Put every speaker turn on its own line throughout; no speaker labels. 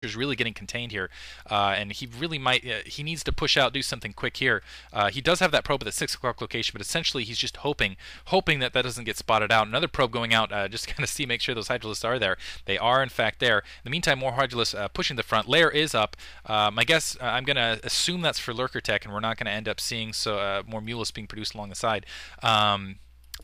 Lurker's really getting contained here, and he really might. He needs to push out, do something quick here. He does have that probe at the 6 o'clock location, but essentially he's just hoping that doesn't get spotted out. Another probe going out, just to kind of make sure those Hydralisks are there. They are in fact there. In the meantime, more Hydralisks pushing the front. Lair is up. My guess, I'm going to assume that's for Lurker tech, and we're not going to end up seeing more Mulas being produced along the side.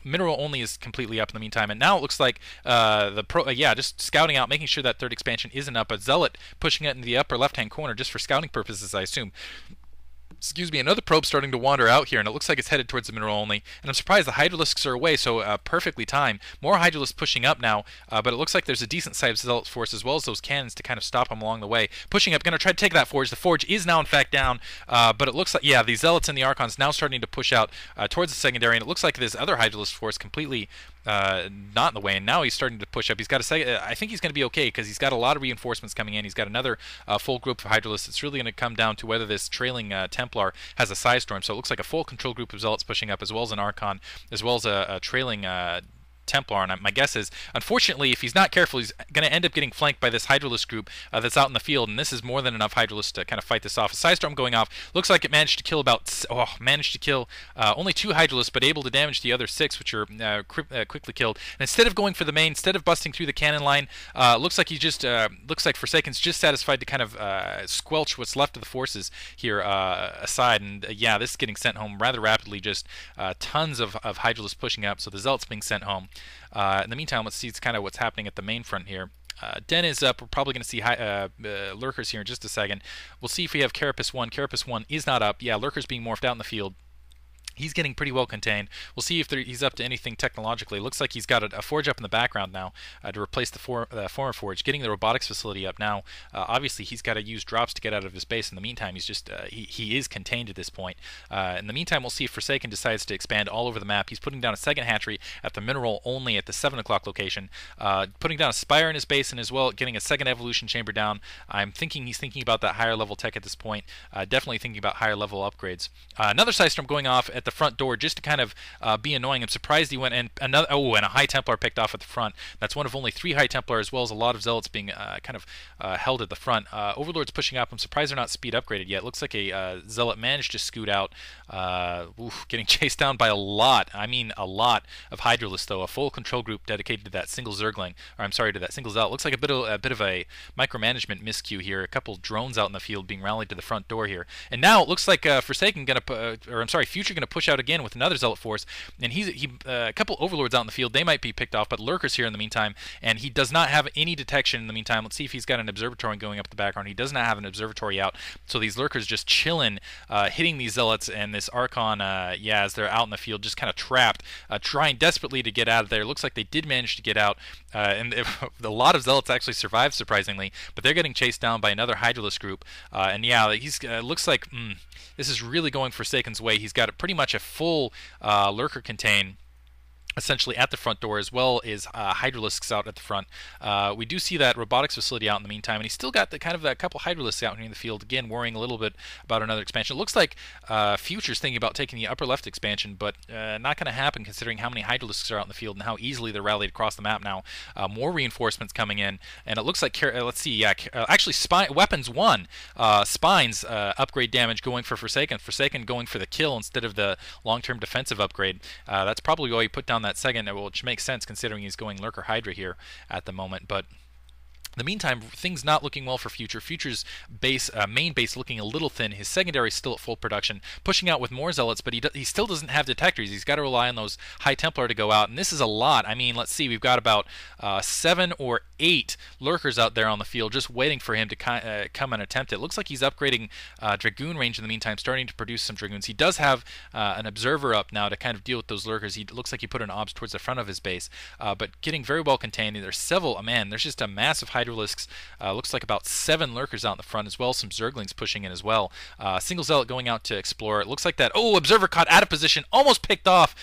Mineral only is completely up in the meantime, and now it looks like just scouting out, making sure that third expansion isn't up. A Zealot pushing it in the upper left-hand corner just for scouting purposes, I assume. Excuse me, another probe starting to wander out here, and it looks like it's headed towards the mineral only. And I'm surprised the Hydralisks are away, so perfectly timed. More Hydralisks pushing up now, but it looks like there's a decent sized Zealot force as well as those cannons to kind of stop them along the way. Pushing up, going to try to take that forge. The forge is now in fact down, but it looks like, yeah, the Zealots and the Archons now starting to push out towards the secondary, and it looks like this other Hydralisk force completely not in the way, and now he's starting to push up. He's got a second. I think he's going to be okay because he's got a lot of reinforcements coming in. He's got another full group of Hydralisks. It's really going to come down to whether this trailing Templar has a side storm. So it looks like a full control group of Zealots pushing up, as well as an Archon, as well as a trailing Templar, and my guess is, unfortunately, if he's not careful, he's going to end up getting flanked by this Hydralisk group that's out in the field, and this is more than enough Hydralisks to kind of fight this off. A Side Storm going off, looks like it managed to kill only 2 Hydralisks, but able to damage the other 6, which are quickly killed. And instead of going for the main, instead of busting through the cannon line, looks like looks like Forsaken's just satisfied to kind of squelch what's left of the forces here aside, and yeah, this is getting sent home rather rapidly. Just tons of Hydralisks pushing up, so the Zealots being sent home. In the meantime, let's see kind of what's happening at the main front here. Den is up. We're probably going to see Lurkers here in just a second. We'll see if we have Carapace 1. Carapace 1 is not up. Yeah, Lurkers being morphed out in the field. He's getting pretty well contained. We'll see if he's up to anything technologically. Looks like he's got a forge up in the background now to replace the former forge. Getting the robotics facility up now. Obviously, he's got to use drops to get out of his base. In the meantime, he's just he is contained at this point. In the meantime, we'll see if Forsaken decides to expand all over the map. He's putting down a second hatchery at the mineral only at the 7 o'clock location. Putting down a spire in his base, and as well getting a second evolution chamber down. I'm thinking he's thinking about that higher level tech at this point. Definitely thinking about higher level upgrades. Another Side Storm going off at the front door just to kind of be annoying. I'm surprised he went, and and a High Templar picked off at the front. That's one of only 3 High Templar, as well as a lot of Zealots being kind of held at the front. Overlord's pushing up. I'm surprised they're not speed upgraded yet. Looks like a Zealot managed to scoot out. Getting chased down by a lot. I mean a lot of Hydralisks, though. A full control group dedicated to that single Zergling, or I'm sorry, to that single Zealot. Looks like a bit of a micromanagement miscue here. A couple drones out in the field being rallied to the front door here. And now it looks like Forsaken Future gonna push out again with another Zealot force, and a couple Overlords out in the field. They might be picked off, but Lurkers here in the meantime, and he does not have any detection in the meantime. Let's see if he's got an observatory going up the background. He does not have an observatory out, so these Lurkers just chilling, hitting these Zealots and this Archon, as they're out in the field, just kind of trapped, trying desperately to get out of there. Looks like they did manage to get out, and a lot of Zealots actually survived, surprisingly, but they're getting chased down by another Hydralisk group, and yeah, he's looks like this is really going Forsaken's way. He's got pretty much a full Lurker contain essentially at the front door, as well as Hydralisks out at the front. We do see that robotics facility out in the meantime, and he's still got that couple Hydralisks out here in the field, again worrying a little bit about another expansion. It looks like Future's thinking about taking the upper left expansion, but not going to happen considering how many Hydralisks are out in the field and how easily they're rallied across the map now. More reinforcements coming in, and it looks like let's see, actually Weapons 1 Spines upgrade damage going for Forsaken. Forsaken going for the kill instead of the long-term defensive upgrade. That's probably why he put down that second, which makes sense considering he's going Lurker Hydra here at the moment. But in the meantime, things not looking well for Future. Future's base, main base looking a little thin. His secondary is still at full production, pushing out with more Zealots, but he still doesn't have detectors. He's got to rely on those High Templar to go out, and this is a lot. I mean, let's see, we've got about 7 or 8 Lurkers out there on the field just waiting for him to come and attempt it. Looks like he's upgrading Dragoon range in the meantime, starting to produce some Dragoons. He does have an Observer up now to kind of deal with those Lurkers. He looks like he put an Obs towards the front of his base, but getting very well contained. There's several, there's just a massive Hydralisks. Looks like about 7 Lurkers out in the front, as well as some Zerglings pushing in as well. Single Zealot going out to explore. It looks like that. Observer caught out of position, almost picked off,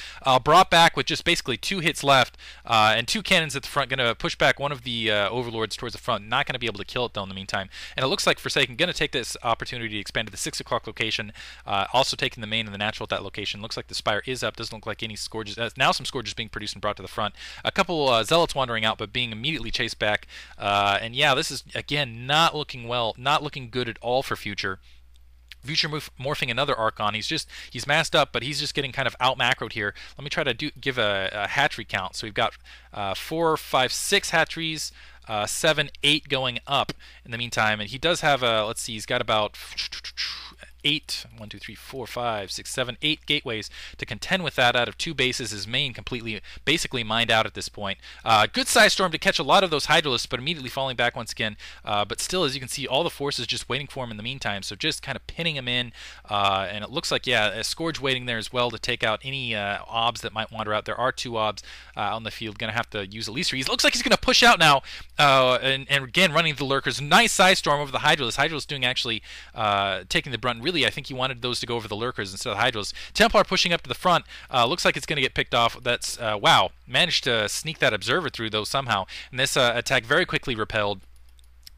brought back with just basically 2 hits left, and 2 cannons at the front. Going to push back one of the Overlords towards the front. Not going to be able to kill it though in the meantime. And it looks like Forsaken going to take this opportunity to expand to the 6 o'clock location. Also taking the main and the natural at that location. Looks like the Spire is up. Doesn't look like any Scourges. Now some Scourges being produced and brought to the front. A couple Zealots wandering out, but being immediately chased back. And yeah, this is again not looking well, not looking good at all for Future. Morphing another Archon. He's masked up, but he's just getting kind of out macroed here. Let me try to give a hatchery count. So we've got 4, 5, 6 hatcheries, 7, 8 going up in the meantime, and he does have a, let's see, he's got about 8, 1, 2, 3, 4, 5, 6, 7, 8 gateways to contend with that out of 2 bases. His main basically mined out at this point. Good size storm to catch a lot of those Hydralisks, but immediately falling back once again. But still, as you can see, all the forces just waiting for him in the meantime, so just kind of pinning him in. And it looks like, yeah, a Scourge waiting there as well to take out any obs that might wander out. There are 2 obs on the field. Going to have to use at least 3. He looks like he's going to push out now, and again running the Lurkers. Nice size storm over the Hydralisk. Hydralisk doing actually taking the brunt. Really, I think he wanted those to go over the Lurkers instead of the Hydralisks. Templar pushing up to the front. Looks like it's going to get picked off. That's wow. Managed to sneak that Observer through though somehow. And this attack very quickly repelled.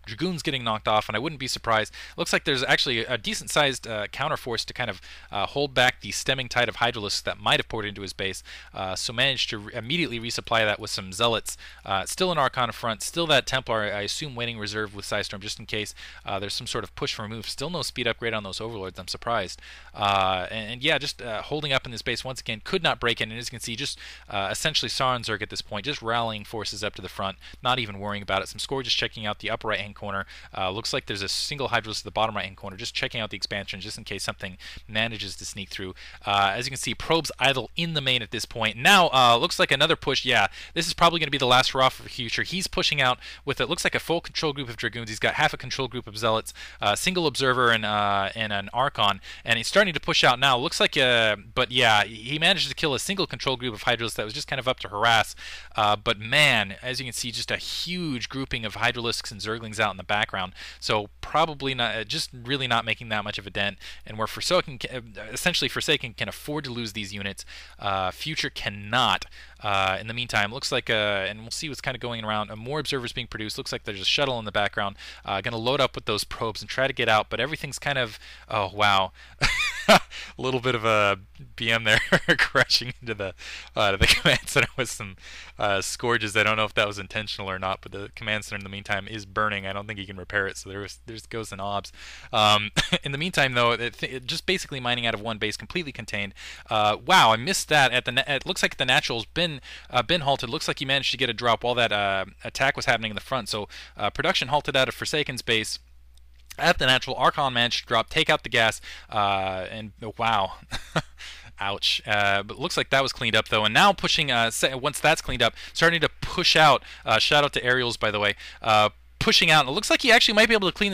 Dragoons getting knocked off, and I wouldn't be surprised. Looks like there's actually a decent-sized counterforce to kind of hold back the stemming tide of Hydralisks that might have poured into his base. So managed to immediately resupply that with some Zealots. Still an Archon front, still that Templar, I assume, waiting reserve with Psystorm just in case there's some sort of push for a move. Still no speed upgrade on those Overlords, I'm surprised. And yeah, just holding up in this base once again, could not break in, and as you can see, just essentially Sauron Zerg at this point, just rallying forces up to the front, not even worrying about it. Some Scourges checking out the upper right-hand corner. Looks like there's a single Hydralisk at the bottom right hand corner, just checking out the expansion just in case something manages to sneak through. As you can see, probes idle in the main at this point. Now looks like another push. Yeah, this is probably going to be the last hurrah for Future. He's pushing out with it looks like a full control group of Dragoons. He's got half a control group of Zealots, single Observer, and an Archon, and he's starting to push out now. Looks like but yeah, he managed to kill a single control group of Hydralisks that was just kind of up to harass. But man, as you can see, just a huge grouping of Hydralisks and Zerglings out in the background, so probably not, just really not making that much of a dent. And where essentially Forsaken can afford to lose these units, Future cannot. In the meantime, looks like, and we'll see what's kind of going around, more Observers being produced. Looks like there's a shuttle in the background, going to load up with those probes and try to get out, but everything's kind of, oh wow. A little bit of a BM there crashing into the command center with some Scourges. I don't know if that was intentional or not, but the command center in the meantime is burning. I don't think he can repair it, so there's goes an obs. In the meantime, though, it just basically mining out of one base, completely contained. Wow, I missed that. It looks like the natural's been halted. Looks like he managed to get a drop while that attack was happening in the front. So production halted out of Forsaken's base. At the natural, Archon managed to drop, take out the gas, and wow. Ouch. But looks like that was cleaned up, though. And now pushing, once that's cleaned up, starting to push out. Shout out to Aerials, by the way. Pushing out. And it looks like he actually might be able to clean